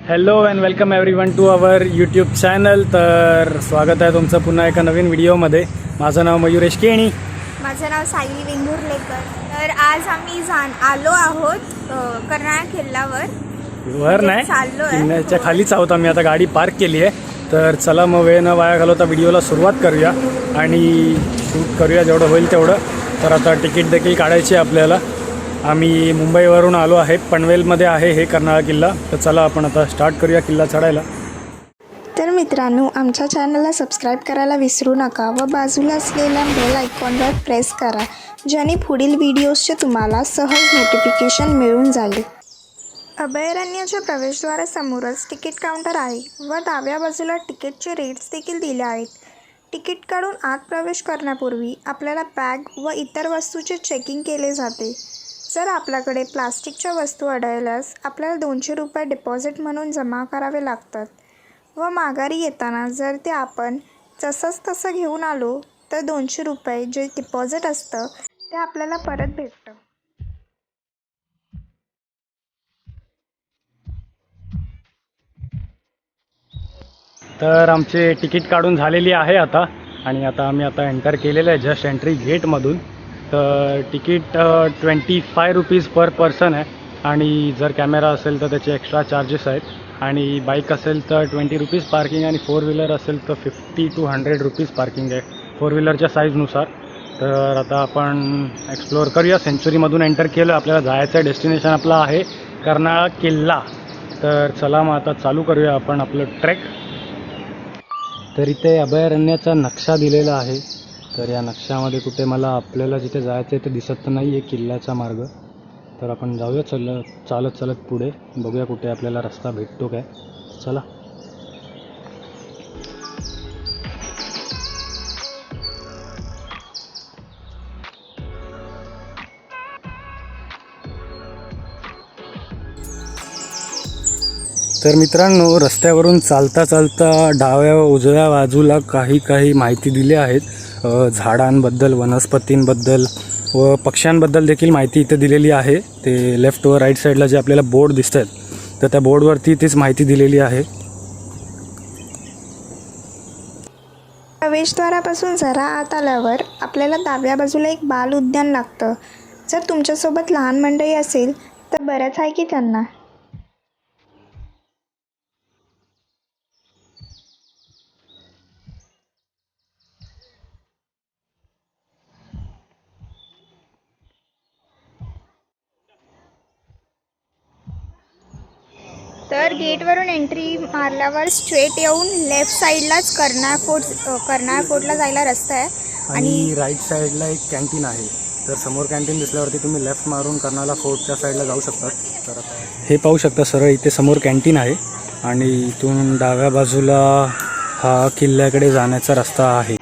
Hello and welcome everyone to our YouTube channel. तर स्वागत आहे तुमचं पुन्हा एका नवीन व्हिडिओमध्ये. माझं नाव मयुरेश केणी. माझं नाव सायली वेंगुर्लेकर. तर आज आम्ही आलो आहोत कर्नाळा किल्ल्यावर. वर नाही, किल्ल्याच्या खालीच आहोत आम्ही. आता गाडी पार्क केली आहे. तर चला मग वेळ न वाया घालवता व्हिडिओला सुरुवात करूया आणि शूट करूया जेवढं होईल तेवढं. तर आता तिकीट देखील काढायची आहे आपल्याला. आम्ही मुंबईवरून आलो आहे, पनवेलमध्ये आहे हे कर्नाळा किल्ला. तर चला आपण आता स्टार्ट करूया किल्ला चढायला. तर मित्रांनो, आमच्या चॅनलला सबस्क्राईब करायला विसरू नका व बाजूला असलेल्या बेल आयकॉनवर प्रेस करा, ज्याने पुढील व्हिडिओजचे तुम्हाला सहज नोटिफिकेशन मिळून जाईल. अभयारण्याच्या प्रवेशद्वारासमोरच तिकीट काउंटर आहे व डाव्या बाजूला तिकीटचे रेट्स देखील दिले आहेत. तिकीट काढून आत प्रवेश करण्यापूर्वी आपल्याला बॅग व इतर वस्तूचे चेकिंग केले जाते. जर आपल्याकडे प्लास्टिकच्या वस्तू आढळल्यास आपल्याला 200 रुपये डिपॉझिट म्हणून जमा करावे लागतात व माघारी येताना जर ते आपण जसंच तसं घेऊन आलो तर 200 रुपये जे डिपॉझिट असतं ते आपल्याला परत भेटतं. तर आमचे तिकीट काढून झालेली आहे आता. आणि आता आम्ही एंटर केलेलं आहे जस्ट एंट्री गेटमधून. तर तिकीट 25 रुपीज पर पर्सन आहे. आणि जर कॅमेरा असेल तर त्याचे एक्स्ट्रा चार्जेस आहेत. आणि बाईक असेल तर 20 रुपीज पार्किंग आणि 4 व्हीलर असेल तर 50 to 100 रुपीज पार्किंग आहे 4 व्हीलरच्या साईजनुसार. तर आता आपण एक्सप्लोअर करूया. सेंच्युरीमधून एंटर केलं. आपल्याला जायचं डेस्टिनेशन आपलं आहे कर्नाळा किल्ला. तर चला मग आता चालू करूया आपण आपलं ट्रेक. तर इथे अभयारण्याचा नक्षा दिलेला आहे. तर या नक्षामध्ये कुठे मला आपल्याला जिथे जायचं आहे ते दिसत नाही आहे किल्ल्याचा मार्ग. तर आपण जाऊया चालत पुढे, बघूया कुठे आपल्याला रस्ता भेटतो काय. चला. तर मित्रांनो, रस्त्यावरून चालता डाव्या व उजव्या बाजूला काही माहिती दिली आहेत. झाडांबद्दल, वनस्पतींबद्दल व पक्ष्यांबद्दल देखील माहिती इथे दिलेली आहे. ते लेफ्ट व राईट साईडला जे आपल्याला बोर्ड दिसत आहेत तर त्या बोर्डवरती तीच माहिती दिलेली आहे. प्रवेशद्वारापासून जरा आत आल्यावर आपल्याला डाव्या बाजूला एक बाल उद्यान लागतं. जर तुमच्यासोबत लहान मंडळी असेल तर बरंच आहे की त्यांना. तर गेटवरून एंट्री मारल्यावर स्ट्रेट येऊन लेफ्ट साईडलाच कर्नाळा फोर्टला जायला रस्ता आहे. आणि राईट साईडला एक कॅन्टीन आहे. तर समोर कॅन्टीन दिसल्यावरती तुम्ही लेफ्ट मारून कर्नाळा फोर्टच्या साईडला जाऊ शकतात. तर हे पाहू शकता, सरळ इथे समोर कॅन्टीन आहे आणि इथून डाव्या बाजूला हा किल्ल्याकडे जाण्याचा रस्ता आहे.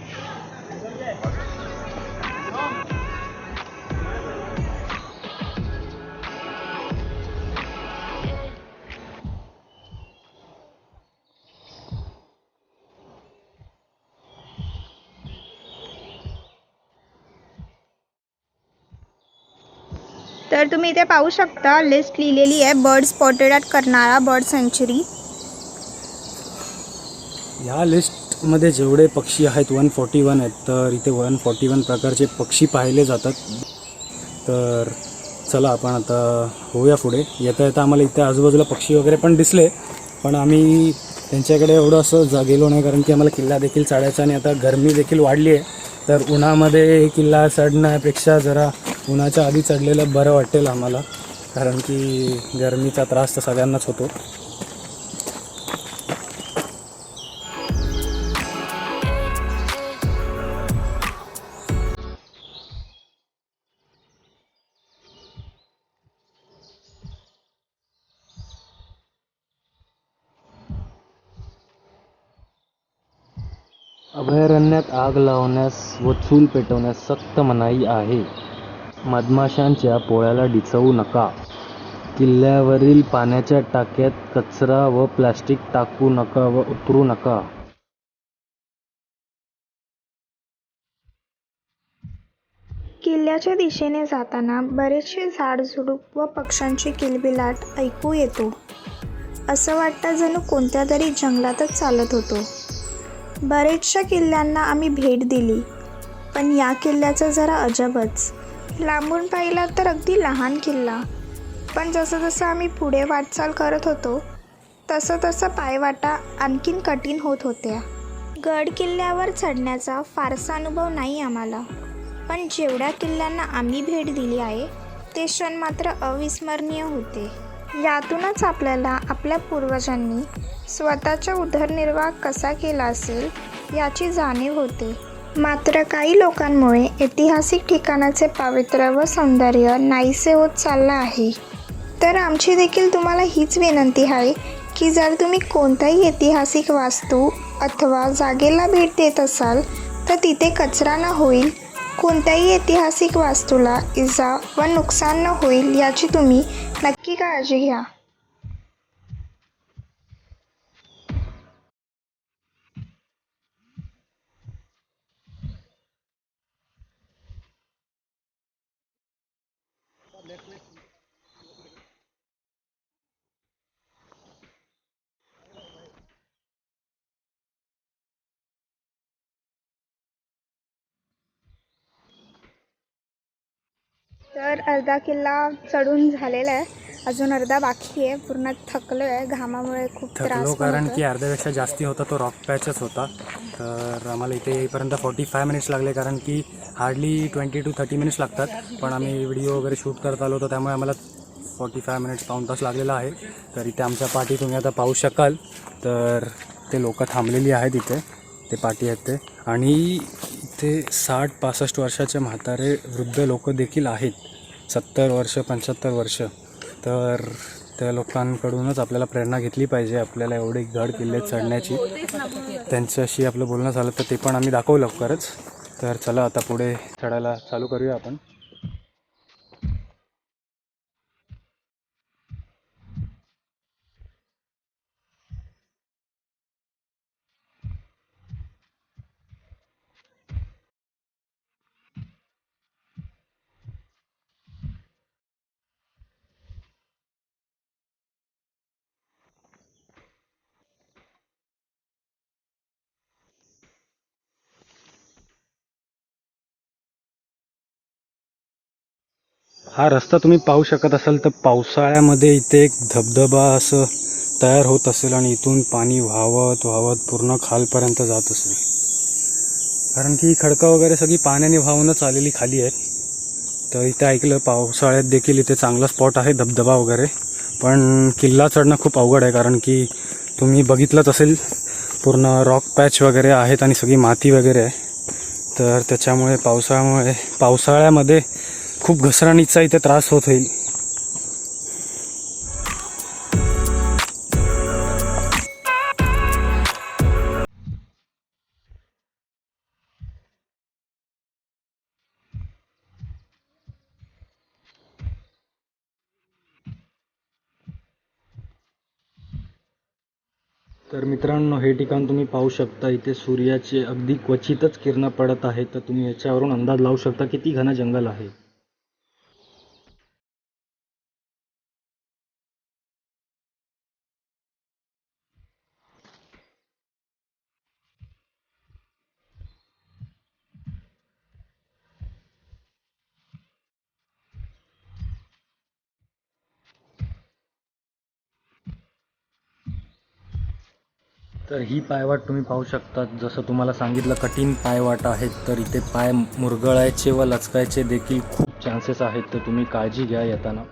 तर तुम्ही इथे पाहू शकता लिस्ट लिहिलेली आहे, bird spotted at Karnala bird सँच्युरी. ह्या लिस्टमध्ये जेवढे पक्षी आहेत 141 आहेत. तर इथे 141 प्रकारचे पक्षी पाहिले जातात. तर चला आपण आता होऊया पुढे. येता आम्हाला इथे आजूबाजूला पक्षी वगैरे पण दिसले, पण आम्ही त्यांच्याकडे एवढं असं गेलो नाही, कारण की आम्हाला किल्ला देखील चढायचा आणि आता गरमी देखील वाढली आहे. तर उन्हामध्ये किल्ला चढण्यापेक्षा जरा उन्हाच्या आधी चढलेलं बरं वाटेल आम्हाला, कारण की गरमीचा त्रास तर सगळ्यांनाच होतो. अभयारण्यात आग लावण्यास व चूल पेटवण्यास सक्त मनाई आहे. मधमाशांच्या पोळ्याला डिचवू नका. किल्ल्यावरील पाण्याच्या टाक्यात कचरा व प्लास्टिक टाकू नका व उतरू नका. किल्ल्याच्या दिशेने जाताना बरेचसे झाडझुडूप व पक्ष्यांची किलबिलाट ऐकू येतो. असं वाटतं जणू कोणत्या तरी जंगलातच चालत होतो. बरेचशा किल्ल्यांना आम्ही भेट दिली, पण या किल्ल्याचं जरा अजबच. लांबून पाहिला तर अगदी लहान किल्ला, पण जसं जसं आम्ही पुढे वाटचाल करत होतो तसं तसं पायवाटा आणखीन कठीण होत होत्या. गड किल्ल्यावर चढण्याचा फारसा अनुभव नाही आम्हाला, पण जेवढ्या किल्ल्यांना आम्ही भेट दिली आहे ते क्षण मात्र अविस्मरणीय होते. यातूनच आपल्याला आपल्या पूर्वजांनी स्वतःचा उदरनिर्वाह कसा केला असेल याची जाणीव होते. मात्र काही लोकांमुळे ऐतिहासिक ठिकाणाचे पावित्र्य व सौंदर्य नाहीसे होत चाललं आहे. तर आमची देखील तुम्हाला हीच विनंती आहे की जर तुम्ही कोणत्याही ऐतिहासिक वास्तू अथवा जागेला भेट देत असाल तर तिथे कचरा न होईल, कोणत्याही ऐतिहासिक वास्तूला इजा व नुकसान न होईल याची तुम्ही नक्की काळजी घ्या. तर अर्धा किल्ला चढून झालेला आहे, अजून अर्धा बाकी आहे. पूर्ण थकलो आहे, घामामुळे खूप त्रास थकलो पण कारण होतोय. की अर्ध्यापेक्षा जास्ती होता तो रॉक पॅचच होता. तर आम्हाला इथे येईपर्यंत 45 मिनिट्स लागले, कारण की हार्डली 20 to 30 मिनिट्स लागतात. पण आम्ही व्हिडिओ वगैरे शूट करत आलो होतो, त्यामुळे आम्हाला 45 मिनिट्स पाऊण तास लागलेला आहे. तर इथे आमच्या पाठी तुम्ही आता पाहू शकाल. तर ते लोक थांबलेली आहेत इथे, ते पाठी आहेत ते. आणि इथे 60-65 वर्षाचे म्हातारे वृद्ध लोक देखील आहेत, 70 वर्ष 75 वर्ष. तर त्या लोकांकडूनच आपल्याला प्रेरणा घेतली पाहिजे आपल्याला एवढे गड किल्ले चढण्याची. त्यांच्याशी आपलं बोलणं झालं तर ते पण आम्ही दाखवू लवकरच. तर चला आता पुढे चढायला चालू करूया आपण. हा रस्ता तुम्ही पाहू शकत असाल तर पावसाळ्यामध्ये इथे एक धबधबा असं तयार होत असेल आणि इथून पाणी वाहवत वाहवत पूर्ण खालपर्यंत जात असेल, कारण की खडकं वगैरे सगळी पाण्याने वाहूनच आलेली खाली आहेत. तर इथे ऐकलं पावसाळ्यात देखील इथे चांगला स्पॉट आहे धबधबा वगैरे. पण किल्ला चढणं खूप अवघड आहे, कारण की तुम्ही बघितलंच असेल पूर्ण रॉक पॅच वगैरे आहेत आणि सगळी माती वगैरे आहे. तर त्याच्यामुळे पावसाळ्यामध्ये खूप घसरणीचा इथे त्रास होत होईल. तर मित्रांनो, हे ठिकाण तुम्ही पाहू शकता. इथे सूर्याचे अगदी क्वचितच किरणं पडत आहेत. तर तुम्ही याच्यावरून अंदाज लावू शकता किती घन जंगल आहे. तर ही पायवाट तुम्ही पाहू शकता. जसं तुम्हाला सांगितलं कठीण पायवाट आहेत, तर इथे पाय मुरगळायचे व लचकायचे देखील खूप चान्सेस आहेत. तर तुम्ही काळजी घ्या येताना.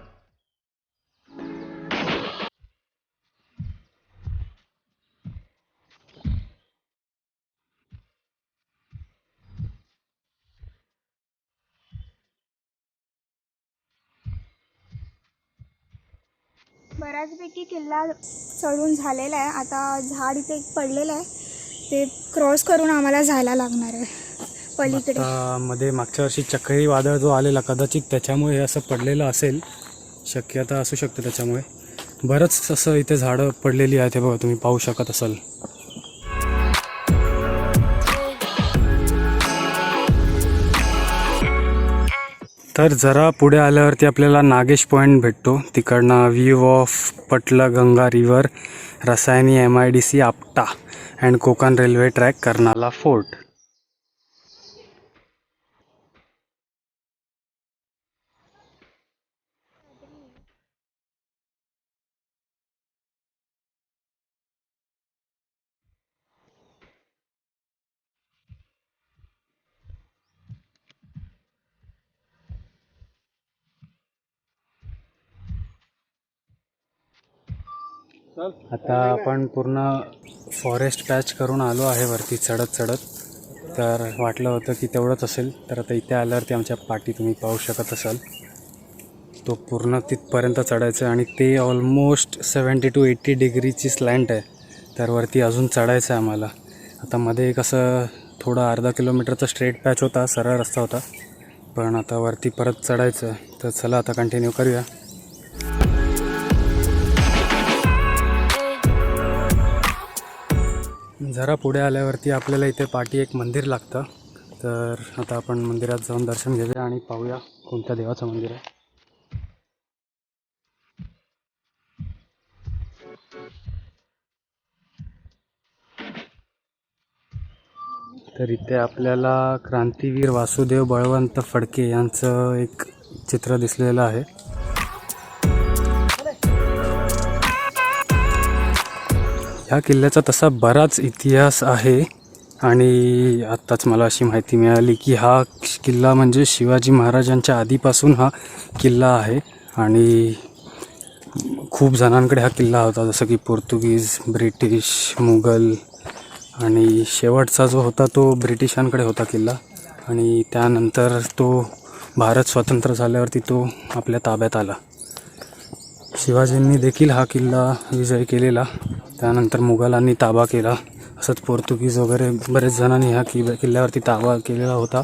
बऱ्याचपैकी किल्ला चढून झालेला आहे. आता झाड इथे एक पडलेलं आहे, ते क्रॉस करून आम्हाला जायला लागणार आहे पलीकडे. मध्ये मागच्या वर्षी चक्री वादळ जो आलेला, कदाचित त्याच्यामुळे हे असं पडलेलं असेल, शक्यता असू शकते त्याच्यामुळे. बरंच असं इथे झाडं पडलेली आहेत, हे बघा तुम्ही पाहू शकत असाल. तर जरा पुढे आल्यावरती आपल्याला नागेश पॉईंट भेटतो. तिकडनं view of Patalganga river, Rasayani MIDC Apta and Konkan railway track, Karnala fort. आता आपण पूर्ण फॉरेस्ट पॅच करून आलो आहे वरती चढत. तर वाटलं होतं की तेवढंच असेल, तर आता इथे आल्यावरती आमच्या पाठी तुम्ही पाहू शकत असाल तो पूर्ण तिथपर्यंत चढायचं आहे. आणि ते ऑलमोस्ट 70 to 80 डिग्रीची स्लँट आहे. तर वरती अजून चढायचं आहे आम्हाला. आता मध्ये कसं थोडा अर्धा किलोमीटरचा स्ट्रेट पॅच होता, सरळ रस्ता होता, पण आता वरती परत चढायचं. तर चला आता कंटिन्यू करूया. जरा पुढे आल्यावरती आपल्याला इथे पाठी एक मंदिर लागतं. तर आता आपण मंदिरात जाऊन दर्शन घेऊया आणि पाहूया कोणत्या देवाचं मंदिर आहे. तर इथे आपल्याला क्रांतीवीर वासुदेव बळवंत फडके यांचं एक चित्र दिसलेलं आहे. ह्या किल्ल्याचा तसा बराच इतिहास आहे आणि आत्ताच मला अशी माहिती मिळाली की हा किल्ला म्हणजे शिवाजी महाराजांच्या आधीपासून हा किल्ला आहे. आणि खूप जणांकडे हा किल्ला होता, जसं की पोर्तुगीज, ब्रिटिश, मुघल, आणि शेवटचा जो होता तो ब्रिटिशांकडे होता किल्ला. आणि त्यानंतर तो भारत स्वतंत्र झाल्यावरती तो आपल्या ताब्यात आला. शिवाजींनी देखील हा किल्ला विजय केलेला. त्यानंतर मुघलांनी ताबा केला. असंच पोर्तुगीज वगैरे बरेच जणांनी ह्या किल्ल्यावरती ताबा केलेला होता.